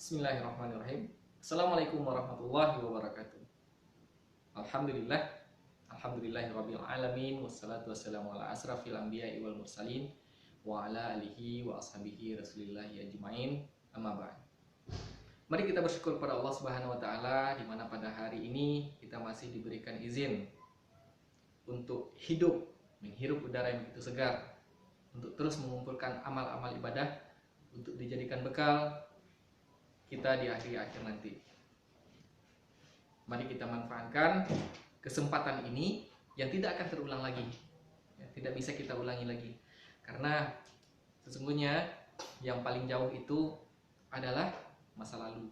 Bismillahirrahmanirrahim. Assalamualaikum warahmatullahi wabarakatuh. Alhamdulillah, alhamdulillahirabbil alamin wassalatu wassalamu ala asrafil anbiya'i wal mursalin wa ala alihi wa ashabihi rasulillahi ajmain. Amma ba'd. Mari kita bersyukur pada Allah Subhanahu wa taala di mana pada hari ini kita masih diberikan izin untuk hidup, menghirup udara yang begitu segar, untuk terus mengumpulkan amal-amal ibadah untuk dijadikan bekal kita di akhir-akhir nanti. Mari kita manfaatkan kesempatan ini yang tidak akan terulang lagi, ya, tidak bisa kita ulangi lagi, karena sesungguhnya yang paling jauh itu adalah masa lalu,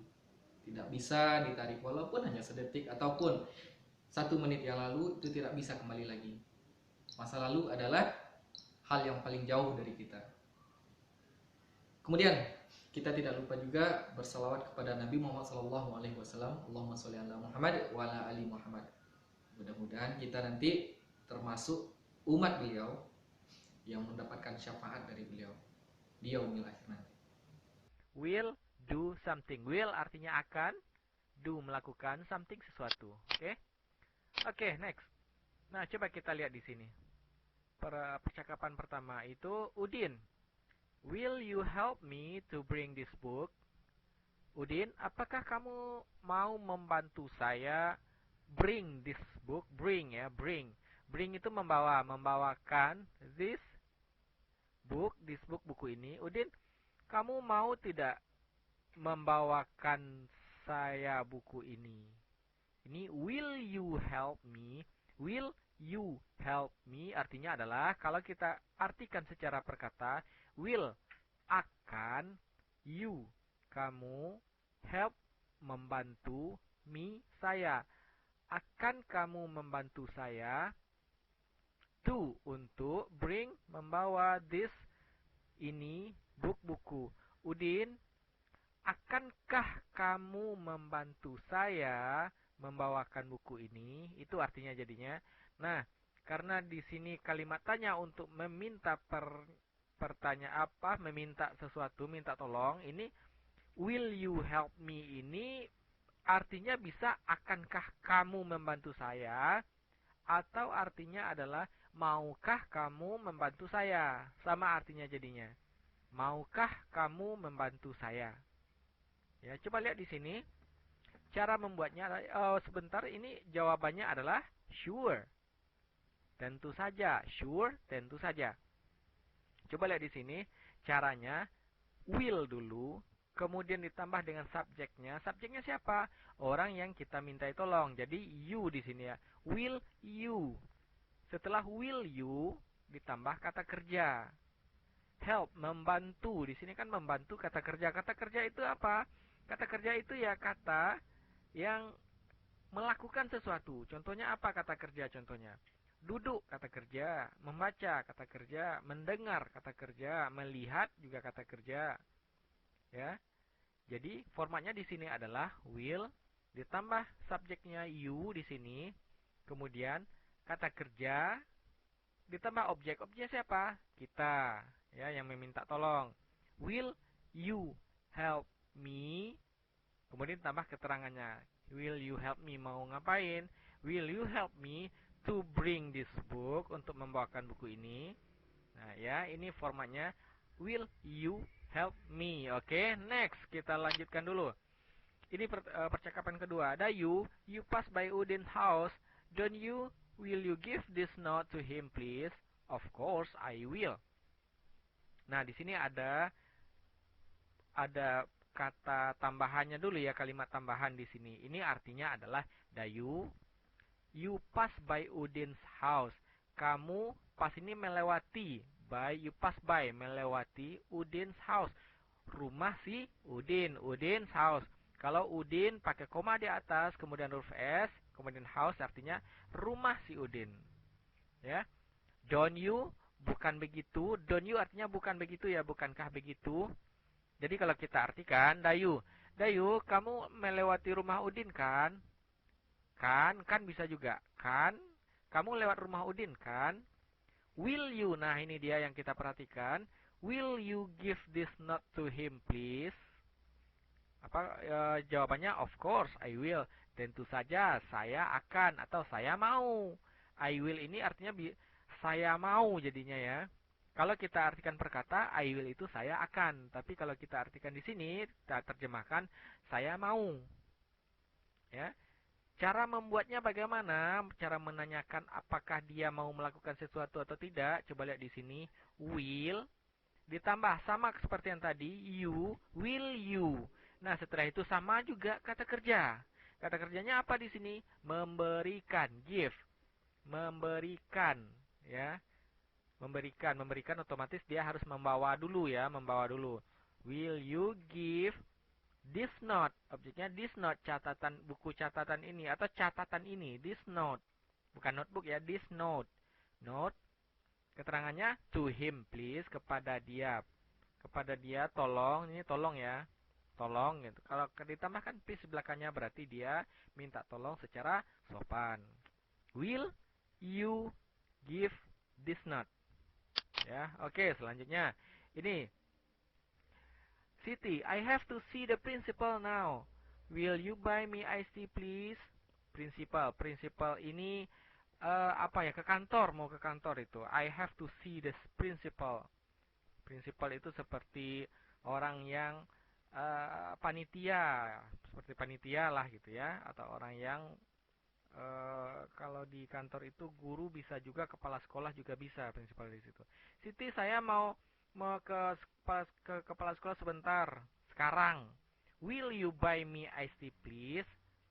tidak bisa ditarik walaupun hanya sedetik ataupun 1 menit yang lalu, itu tidak bisa kembali lagi. Masa lalu adalah hal yang paling jauh dari kita. Kemudian kita tidak lupa juga bersalawat kepada Nabi Muhammad SAW. Allahumma sholli ala Muhammad wa ala ali Muhammad. Mudah-mudahan kita nanti termasuk umat beliau yang mendapatkan syafaat dari beliau di yaumil akhir nanti. Will do something. Will artinya akan, do melakukan, something sesuatu. Oke? Oke, next. Nah, coba kita lihat di sini. Percakapan pertama itu Udin. Will you help me to bring this book? Udin, apakah kamu mau membantu saya bring this book? Bring ya, bring. Bring itu membawa, membawakan this book, buku ini. Udin, kamu mau tidak membawakan saya buku ini? Ini will you help me? Will you help me artinya adalah kalau kita artikan secara perkata, will akan, you kamu, help membantu, me saya. Akan kamu membantu saya, to untuk, bring membawa, this ini, buku. Udin, akankah kamu membantu saya membawakan buku ini? Itu artinya jadinya. Nah, karena di sini kalimat tanya untuk meminta meminta sesuatu, minta tolong. Ini will you help me ini artinya bisa akankah kamu membantu saya, atau artinya adalah maukah kamu membantu saya. Sama artinya jadinya. Maukah kamu membantu saya? Ya, coba lihat di sini. Cara membuatnya sebentar, ini jawabannya adalah sure. Tentu saja, sure, tentu saja. Coba lihat di sini, caranya will dulu, kemudian ditambah dengan subjeknya. Subjeknya siapa? Orang yang kita mintai tolong. Jadi you di sini ya. Will you. Setelah will you ditambah kata kerja. Help, membantu. Di sini kan membantu kata kerja. Kata kerja itu apa? Kata kerja itu ya kata yang melakukan sesuatu. Contohnya apa kata kerja? Contohnya duduk kata kerja, membaca kata kerja, mendengar kata kerja, melihat juga kata kerja. Ya. Jadi formatnya di sini adalah will ditambah subjeknya you di sini, kemudian kata kerja ditambah objek. Objeknya siapa? Kita, ya, yang meminta tolong. Will you help me? Kemudian tambah keterangannya. Will you help me mau ngapain? Will you help me to bring this book, untuk membawakan buku ini? Nah, ya, ini formatnya will you help me. Oke, next kita lanjutkan dulu. Ini percakapan kedua. Ada you pass by Udin's house. Don't you? Will you give this note to him, please? Of course, I will. Nah, di sini ada kata tambahannya dulu ya, kalimat tambahan di sini. Ini artinya adalah Dayu, you pass by Udin's house. Kamu pas ini melewati, by you pass by melewati Udin's house. Rumah si Udin, Udin's house. Kalau Udin pakai koma di atas, kemudian huruf S, kemudian house artinya rumah si Udin. Ya. Don't you, bukan begitu. Don't you artinya bukan begitu ya, bukankah begitu? Jadi kalau kita artikan, Dayu, kamu melewati rumah Udin kan? Kan bisa juga. Kan, kamu lewat rumah Udin kan? Will you, nah ini dia yang kita perhatikan. Will you give this note to him, please? Jawabannya of course I will. Tentu saja saya akan atau saya mau. I will ini artinya saya mau jadinya ya. Kalau kita artikan perkata, I will itu saya akan. Tapi kalau kita artikan di sini, kita terjemahkan saya mau. Ya. Cara membuatnya bagaimana? Cara menanyakan apakah dia mau melakukan sesuatu atau tidak. Coba lihat di sini. Will ditambah sama seperti yang tadi. You, will you. Nah, setelah itu sama juga kata kerja. Kata kerjanya apa di sini? Memberikan, give. Memberikan, ya. Memberikan otomatis dia harus membawa dulu ya, membawa dulu. Will you give this note? Objeknya this note, catatan, buku catatan ini atau catatan ini, this note. Bukan notebook ya, this note. Note, keterangannya to him please, kepada dia. Kepada dia tolong, ini tolong ya. Tolong gitu. Kalau ditambahkan please belakangnya berarti dia minta tolong secara sopan. Will you give this note? Ya, oke, selanjutnya. Ini Siti, I have to see the principal now. Will you buy me iced tea please? Principal ini apa ya, ke kantor, mau ke kantor itu. I have to see the principal. Principal itu seperti orang yang panitia, seperti panitia lah gitu ya, atau orang yang kalau di kantor itu guru bisa juga, kepala sekolah juga bisa prinsipal di situ. Siti, saya mau ke kepala sekolah sebentar sekarang. Will you buy me iced tea please?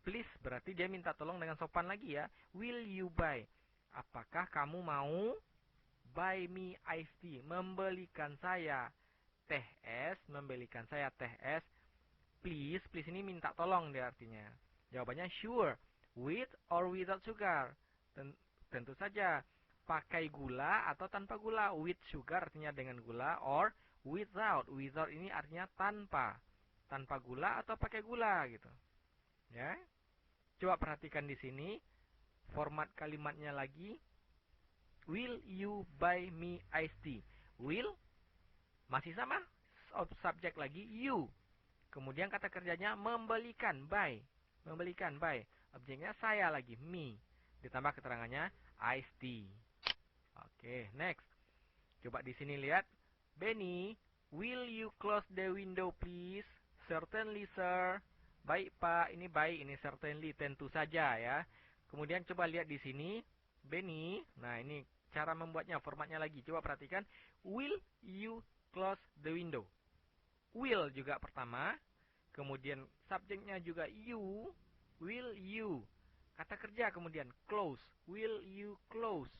Please berarti dia minta tolong dengan sopan lagi ya. Will you buy? Apakah kamu mau buy me iced tea? Membelikan saya teh es, membelikan saya teh es. Please, please ini minta tolong dia artinya. Jawabannya sure. With or without sugar? Tentu saja. Pakai gula atau tanpa gula. With sugar artinya dengan gula, or without. Without ini artinya tanpa. Tanpa gula atau pakai gula gitu. Ya. Coba perhatikan di sini format kalimatnya lagi. Will you buy me iced tea? Will masih sama. Subjek lagi you. Kemudian kata kerjanya membelikan, buy. Membelikan, buy. Objeknya saya lagi, me. Ditambah keterangannya iced tea. Oke, next. Coba di sini lihat. Benny, will you close the window please? Certainly, sir. Baik, Pak. Ini baik, ini certainly, tentu saja ya. Kemudian coba lihat di sini. Benny, nah ini cara membuatnya, formatnya lagi. Coba perhatikan. Will you close the window? Will juga pertama. Kemudian subjeknya juga you. Will you? Kata kerja kemudian close. Will you close?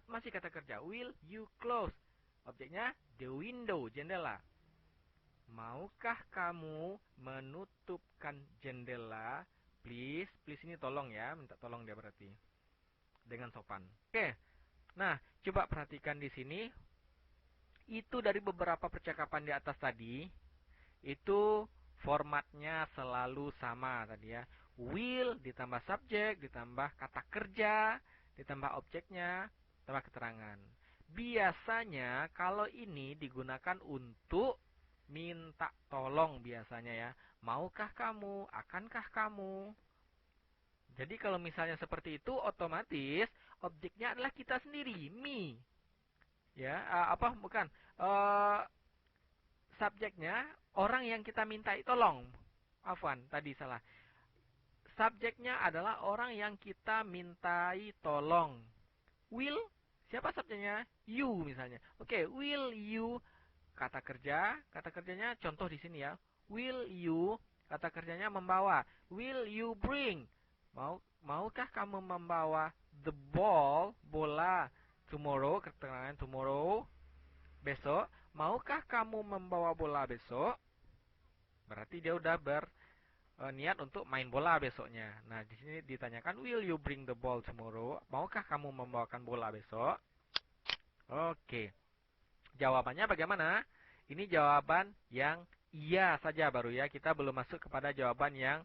Masih kata kerja. Will you close? Objeknya the window, jendela. Maukah kamu menutupkan jendela? Please. Please ini tolong ya. Minta tolong dia berarti. Dengan sopan. Oke. Nah, coba perhatikan di sini. Itu dari beberapa percakapan di atas tadi. Itu formatnya selalu sama tadi ya. Will ditambah subjek, ditambah kata kerja, ditambah objeknya, ditambah keterangan. Biasanya kalau ini digunakan untuk minta tolong biasanya ya. Maukah kamu? Akankah kamu? Jadi kalau misalnya seperti itu, otomatis objeknya adalah kita sendiri, me. Ya, bukan. Subjeknya orang yang kita mintai tolong. Afwan, tadi salah. Subjeknya adalah orang yang kita mintai tolong. Will, siapa subjeknya? You misalnya. Oke, will you, kata kerjanya contoh di sini ya. Will you, kata kerjanya membawa. Will you bring? Maukah kamu membawa the ball, bola, tomorrow, keterangan tomorrow, besok? Maukah kamu membawa bola besok? Berarti dia udah berniat untuk main bola besoknya. Nah, di sini ditanyakan, will you bring the ball tomorrow? Maukah kamu membawakan bola besok? Oke. Jawabannya bagaimana? Ini jawaban yang iya saja baru ya. Kita belum masuk kepada jawaban yang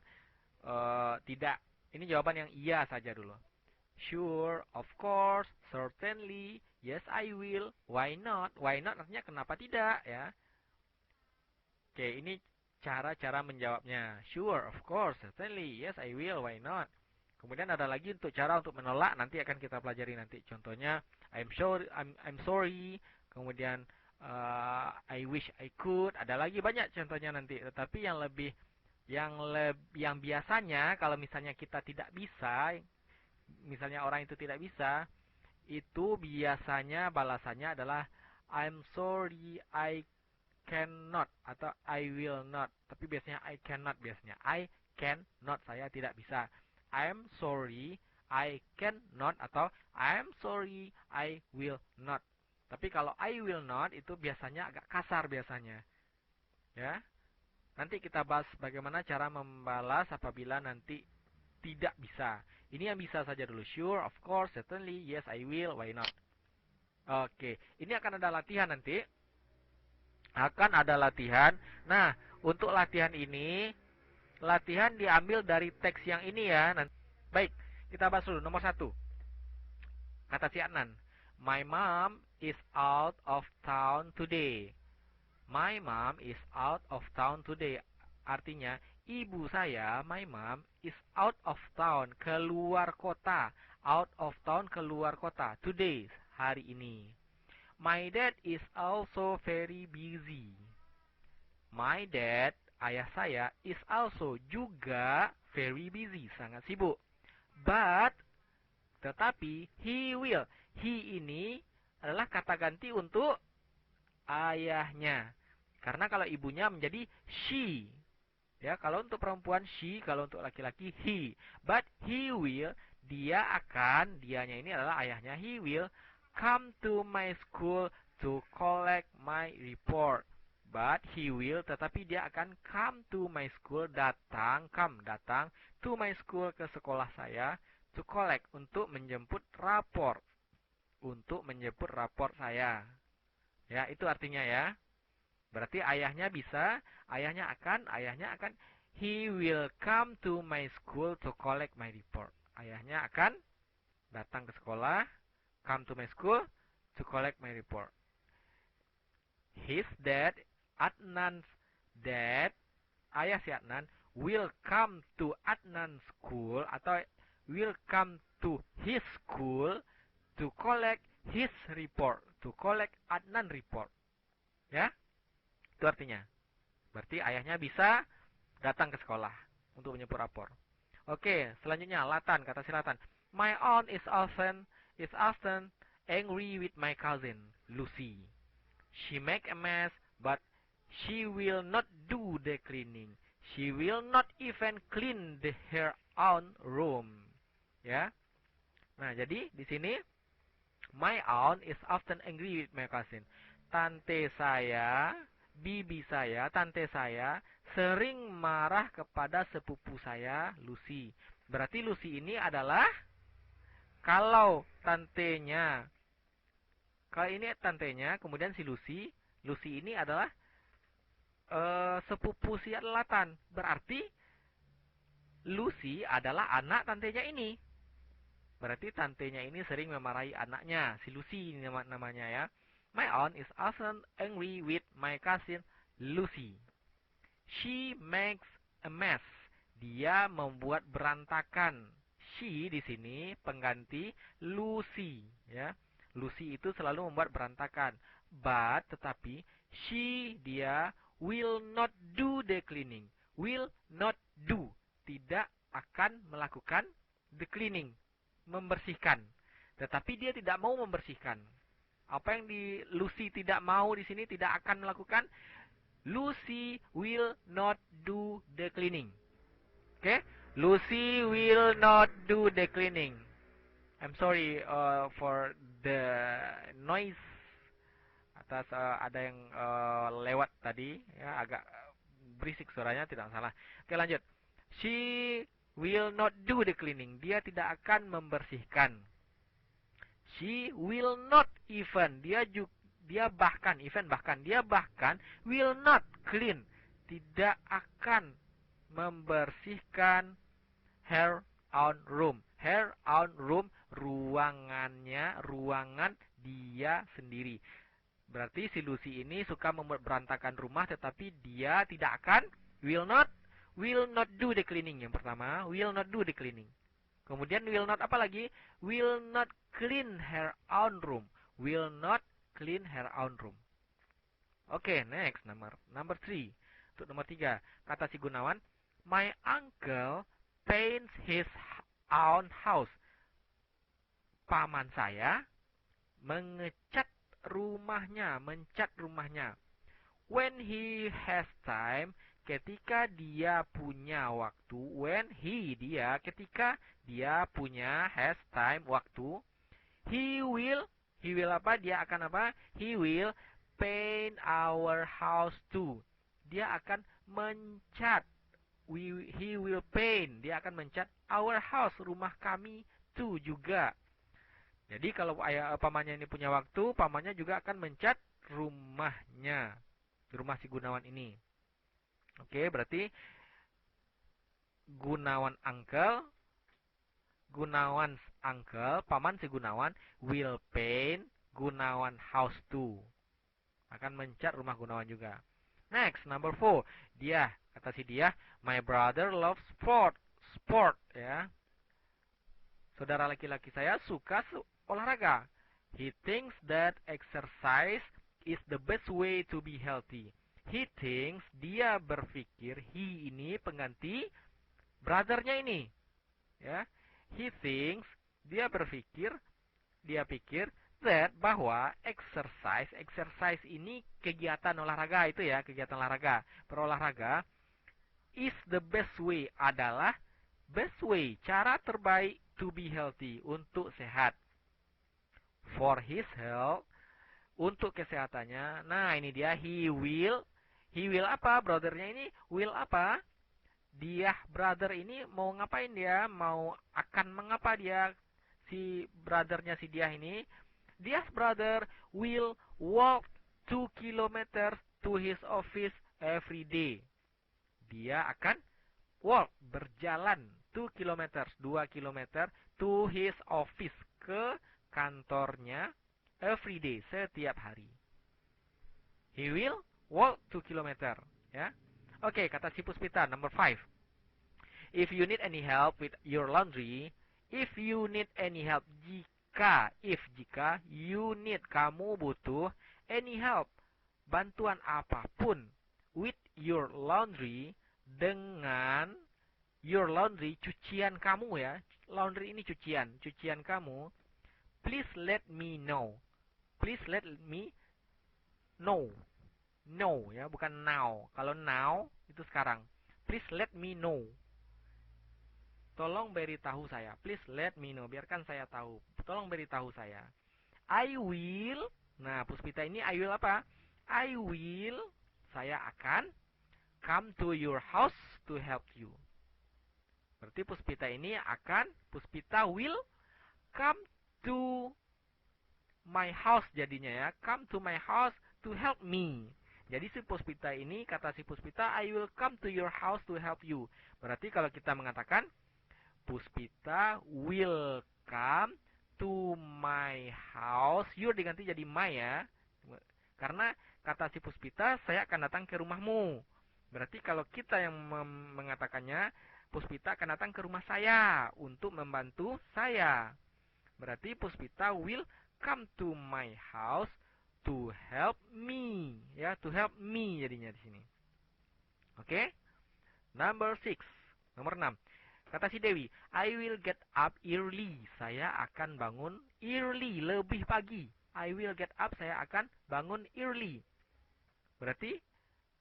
tidak. Ini jawaban yang iya saja dulu. Sure, of course, certainly, yes I will, why not? Why not artinya kenapa tidak ya. Oke, ini cara-cara menjawabnya. Sure, of course, certainly, yes, I will, why not? Kemudian ada lagi untuk cara untuk menolak, nanti akan kita pelajari nanti. Contohnya, I'm sorry. Kemudian I wish I could. Ada lagi banyak contohnya nanti. Tetapi yang biasanya kalau misalnya kita tidak bisa, misalnya orang itu tidak bisa, itu biasanya balasannya adalah I'm sorry, I cannot atau I will not. Tapi biasanya I cannot biasanya. I cannot, saya tidak bisa. I'm sorry, I cannot atau I'm sorry, I will not. Tapi kalau I will not itu biasanya agak kasar biasanya. Ya. Nanti kita bahas bagaimana cara membalas apabila nanti tidak bisa. Ini yang bisa saja dulu. Sure, of course, certainly, yes, I will, why not. Oke, ini akan ada latihan nanti. Akan ada latihan. Nah, untuk latihan ini, latihan diambil dari teks yang ini ya. Baik, kita bahas dulu. Nomor 1. Kata si Adnan. My mom is out of town today. My mom is out of town today. Artinya, ibu saya, my mom, is out of town, keluar kota. Out of town, keluar kota. Today, hari ini. My dad is also very busy. My dad, ayah saya, is also juga very busy, sangat sibuk. But, tetapi, he will. He ini adalah kata ganti untuk ayahnya. Karena kalau ibunya menjadi she. Ya, kalau untuk perempuan she, kalau untuk laki-laki he. But he will, dianya ini adalah ayahnya, he will come to my school to collect my report. But he will, tetapi dia akan come to my school, datang to my school, ke sekolah saya, to collect, untuk menjemput rapor. Untuk menjemput rapor saya. Ya, itu artinya ya. Berarti ayahnya bisa, ayahnya akan, he will come to my school to collect my report. Ayahnya akan datang ke sekolah, come to my school to collect my report. His dad, Adnan's dad, ayah si Adnan, will come to Adnan's school atau will come to his school to collect his report, to collect Adnan report. Ya? Itu artinya. Berarti ayahnya bisa datang ke sekolah untuk menjemput rapor. Oke, selanjutnya Latan, kata si Latan. My aunt is often angry with my cousin Lucy. She make a mess, but she will not do the cleaning. She will not even clean her own room. Ya. Nah, jadi di sini my aunt is often angry with my cousin. Tante saya, bibi saya, tante saya sering marah kepada sepupu saya, Lucy. Berarti Lucy ini adalah, kalau ini tantenya, kemudian si Lucy ini adalah sepupu si Latan. Berarti Lucy adalah anak tantenya ini. Berarti tantenya ini sering memarahi anaknya, si Lucy namanya ya. My aunt is often angry with my cousin Lucy. She makes a mess. Dia membuat berantakan. She di sini pengganti Lucy, ya. Lucy itu selalu membuat berantakan. But, tetapi, dia will not do the cleaning. Will not do. Tidak akan melakukan the cleaning. Membersihkan. Tetapi dia tidak mau membersihkan. Apa yang Lucy tidak mau di sini, tidak akan melakukan. Lucy will not do the cleaning. Oke? Lucy will not do the cleaning. I'm sorry for the noise. Atas ada yang lewat tadi, ya, agak berisik suaranya, tidak masalah. Oke, lanjut. She will not do the cleaning. Dia tidak akan membersihkan. She will not even. Dia bahkan will not clean. Tidak akan membersihkan her own room. Her own room, ruangan dia sendiri. Berarti si Lucy ini suka membuat berantakan rumah, tetapi dia tidak akan Will not do the cleaning. Yang pertama, will not do the cleaning. Kemudian will not apa lagi? Will not clean her own room. Will not clean her own room. Oke, next number 3. Untuk nomor 3, kata si Gunawan, my uncle paints his own house. Paman saya mencat rumahnya. When he has time, ketika dia punya waktu. Ketika dia punya has time, waktu. He will apa? Dia akan apa? He will paint our house too. Dia akan mencat. He will paint. Dia akan mencat our house, rumah kami too juga. Jadi kalau pamannya ini punya waktu, pamannya juga akan mencat rumahnya. Rumah si Gunawan ini. Oke, berarti Gunawan's uncle, paman si Gunawan, will paint Gunawan house too. Akan mencat rumah Gunawan juga. Next, number 4. Kata si dia, my brother loves sport, ya. Saudara laki-laki saya suka olahraga. He thinks that exercise is the best way to be healthy. He thinks, dia berpikir, he ini pengganti brother-nya ini. Ya. He thinks, dia pikir that bahwa exercise ini kegiatan olahraga itu ya, kegiatan olahraga, berolahraga is the best way, adalah best way, cara terbaik to be healthy, untuk sehat. For his health, untuk kesehatannya. Nah, ini dia, he will apa? Brother-nya ini will apa? Dia, brother ini mau ngapain dia? Akan mengapa dia? Si brother-nya si dia ini. Dia's brother will walk 2 kilometers to his office every day. Dia akan walk, berjalan 2 kilometers, 2 kilometer to his office, ke kantornya every day, setiap hari. He will walk 2 kilometer, ya. Oke, kata si Puspita, number 5. If you need any help with your laundry, jika you need, kamu butuh, any help, bantuan apapun, with your laundry, dengan your laundry, cucian kamu ya. Laundry ini cucian kamu. Please let me know. No ya, bukan now. Kalau now itu sekarang. Please let me know. Tolong beritahu saya. Please let me know. Biarkan saya tahu. Tolong beritahu saya. I will. Nah, Puspita ini I will apa? I will. Saya akan come to your house to help you. Berarti Puspita ini Puspita will come to my house jadinya ya. Come to my house to help me. Jadi si Puspita ini, kata si Puspita, I will come to your house to help you. Berarti kalau kita mengatakan Puspita will come to my house, you diganti jadi my ya. Karena kata si Puspita, saya akan datang ke rumahmu. Berarti kalau kita yang mengatakannya, Puspita akan datang ke rumah saya untuk membantu saya. Berarti Puspita will come to my house to help me. Ya, to help me jadinya di sini. Oke? Number 6. Nomor 6. Kata si Dewi, I will get up early. Saya akan bangun early, lebih pagi. I will get up, saya akan bangun early. Berarti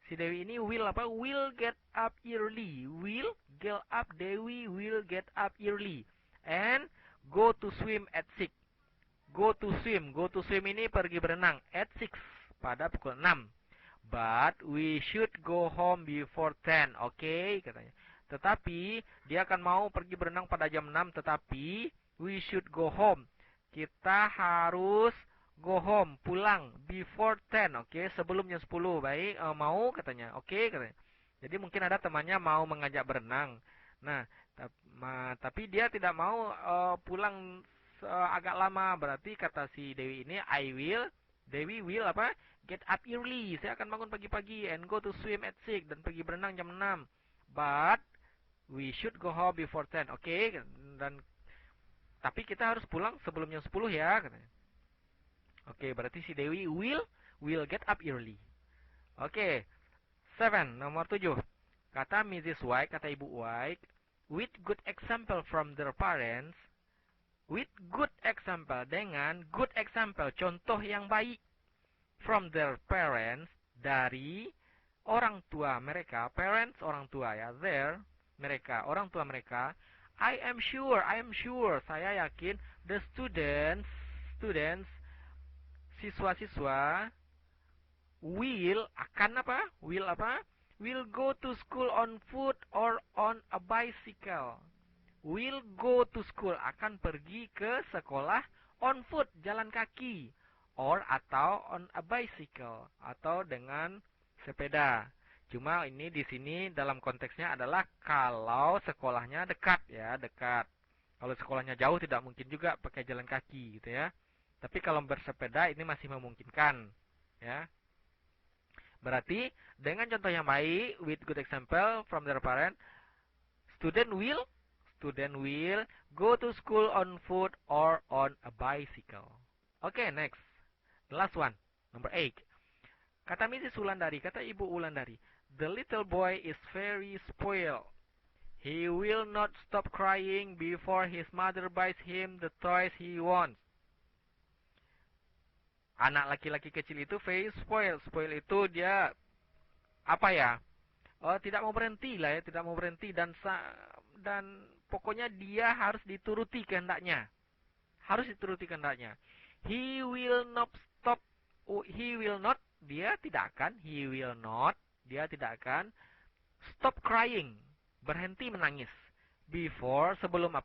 si Dewi ini will apa? Will get up early. Will get up, Dewi will get up early. And go to swim at 6. Go to swim ini pergi berenang at 6, pada pukul 6. But we should go home before 10. Oke, katanya. Tetapi dia akan mau pergi berenang pada jam 6, tetapi we should go home. Kita harus go home, pulang before 10. Oke, sebelum jam 10. Baik, mau katanya. Oke, katanya. Jadi mungkin ada temannya mau mengajak berenang. Nah, tapi dia tidak mau pulang agak lama. Berarti kata si Dewi ini, I will Dewi will apa? Get up early. Saya akan bangun pagi-pagi and go to swim at 6 dan pergi berenang jam 6. But we should go home before 10. Oke, dan tapi kita harus pulang sebelum jam 10 ya, katanya. Oke, berarti si Dewi will get up early. Oke. 7, nomor 7. Kata Mrs. White, kata Ibu White, with good example from their parents, with good example, dengan good example, contoh yang baik, from their parents, dari orang tua mereka, parents orang tua ya, their, mereka, orang tua mereka, I am sure, saya yakin, the students, siswa-siswa, will go to school on foot or on a bicycle. Will go to school, akan pergi ke sekolah on foot, jalan kaki, or atau on a bicycle, atau dengan sepeda. Cuma ini di sini dalam konteksnya adalah kalau sekolahnya dekat ya, dekat. Kalau sekolahnya jauh tidak mungkin juga pakai jalan kaki gitu ya. Tapi kalau bersepeda ini masih memungkinkan ya. Berarti dengan contoh yang baik, with good example from their parent, student will go to school on foot or on a bicycle. Okay, next. The last one, number 8. Kata Mrs. Wulandari, kata Ibu Wulandari, the little boy is very spoiled. He will not stop crying before his mother buys him the toys he wants. Anak laki-laki kecil itu very spoiled. Spoiled itu dia apa ya? Tidak mau berhenti lah ya, tidak mau berhenti dan pokoknya dia harus dituruti kehendaknya. Harus dituruti kehendaknya. He will not, dia tidak akan stop crying, berhenti menangis. Sebelum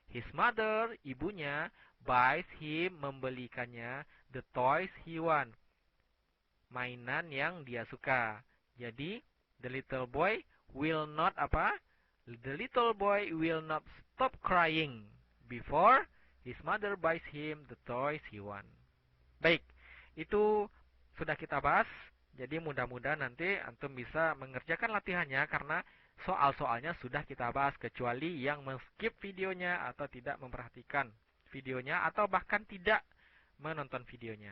his mother, ibunya, buys him, membelikannya, the toys he want, mainan yang dia suka. Jadi, the little boy will not stop crying before his mother buys him the toys he want. Baik, itu sudah kita bahas. Jadi mudah-mudahan nanti antum bisa mengerjakan latihannya karena soal-soalnya sudah kita bahas, kecuali yang men-skip videonya atau tidak memperhatikan videonya atau bahkan tidak menonton videonya.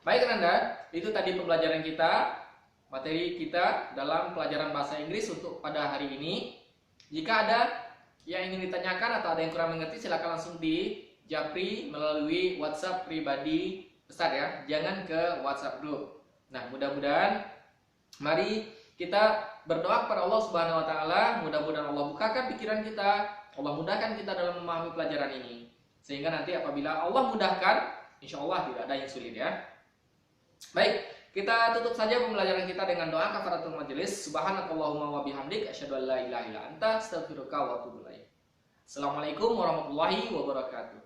Baik Nanda, itu tadi pembelajaran kita, materi kita dalam pelajaran bahasa Inggris untuk pada hari ini. Jika ada yang ingin ditanyakan atau ada yang kurang mengerti, silakan langsung di japri melalui WhatsApp pribadi Ustaz ya, jangan ke WhatsApp grup. Nah, mudah-mudahan mari kita berdoa kepada Allah Subhanahu wa taala, mudah-mudahan Allah bukakan pikiran kita, Allah mudahkan kita dalam memahami pelajaran ini. Sehingga nanti apabila Allah mudahkan, insya Allah tidak ada yang sulit ya. Baik, kita tutup saja pembelajaran kita dengan doa kafaratul majelis. Subhanakallahumma wa bihamdik, asyhadu an la ilaha illa anta, astaghfiruka wa atubu ilaik. Assalamualaikum warahmatullahi wabarakatuh.